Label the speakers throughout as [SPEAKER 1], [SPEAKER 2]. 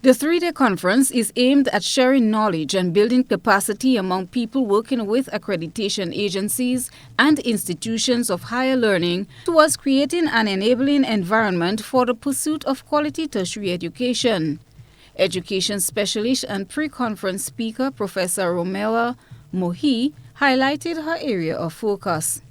[SPEAKER 1] The three-day conference is aimed at sharing knowledge and building capacity among people working with accreditation agencies and institutions of higher learning towards creating an enabling environment for the pursuit of quality tertiary education. Education specialist and pre-conference speaker Professor Romela Mohi highlighted her area of focus.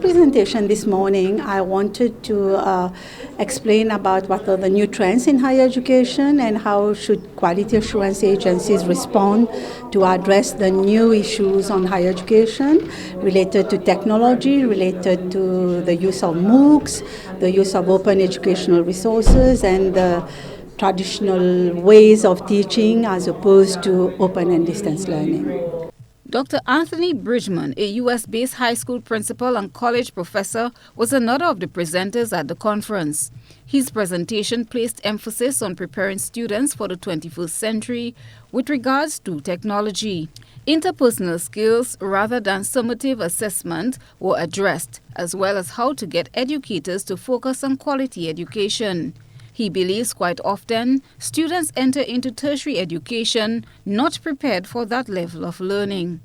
[SPEAKER 2] Presentation this morning, I wanted to explain about what are the new trends in higher education and how should quality assurance agencies respond to address the new issues on higher education related to technology, related to the use of MOOCs, the use of open educational resources, and the traditional ways of teaching as opposed to open and distance learning.
[SPEAKER 1] Dr. Anthony Bridgman, a U.S.-based high school principal and college professor, was another of the presenters at the conference. His presentation placed emphasis on preparing students for the 21st century with regards to technology. Interpersonal skills rather than summative assessment were addressed, as well as how to get educators to focus on quality education. He believes quite often students enter into tertiary education not prepared for that level of learning.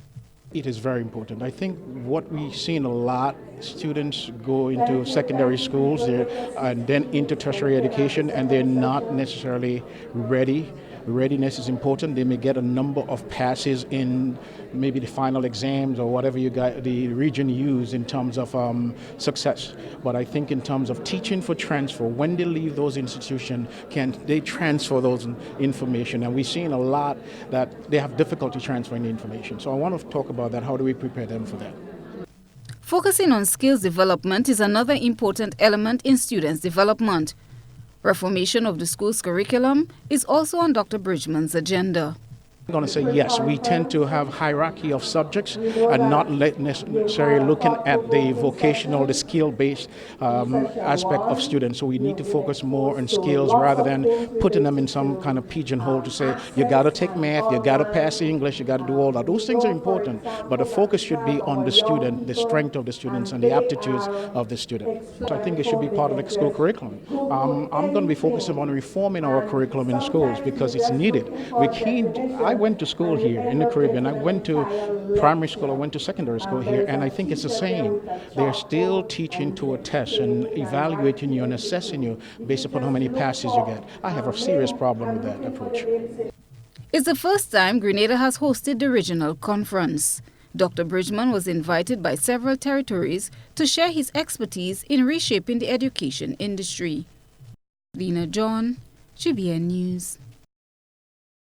[SPEAKER 3] It is very important. I think what we've seen a lot, students go into secondary schools and then into tertiary education and they're not necessarily ready. Readiness is important. They may get a number of passes in maybe the final exams or whatever the region use in terms of success. But I think in terms of teaching for transfer, when they leave those institutions, can they transfer those information? And we've seen a lot that they have difficulty transferring the information. So I want to talk about that. How do we prepare them for that?
[SPEAKER 1] Focusing on skills development is another important element in students' development. Reformation of the school's curriculum is also on Dr. Bridgman's agenda.
[SPEAKER 3] I'm going to say yes, we tend to have hierarchy of subjects and not necessarily looking at the vocational, the skill-based aspect of students. So we need to focus more on skills rather than putting them in some kind of pigeonhole to say, you got to take math, you got to pass English, you got to do all that. Those things are important, but the focus should be on the student, the strength of the students and the aptitudes of the student. So I think it should be part of the school curriculum. I'm going to be focusing on reforming our curriculum in schools because it's needed. I went to school here in the Caribbean. I went to primary school, I went to secondary school here, and I think it's the same. They're still teaching to a test and evaluating you and assessing you based upon how many passes you get. I have a serious problem with that approach.
[SPEAKER 1] It's the first time Grenada has hosted the regional conference. Dr. Bridgman was invited by several territories to share his expertise in reshaping the education industry. Lena John, GBN News.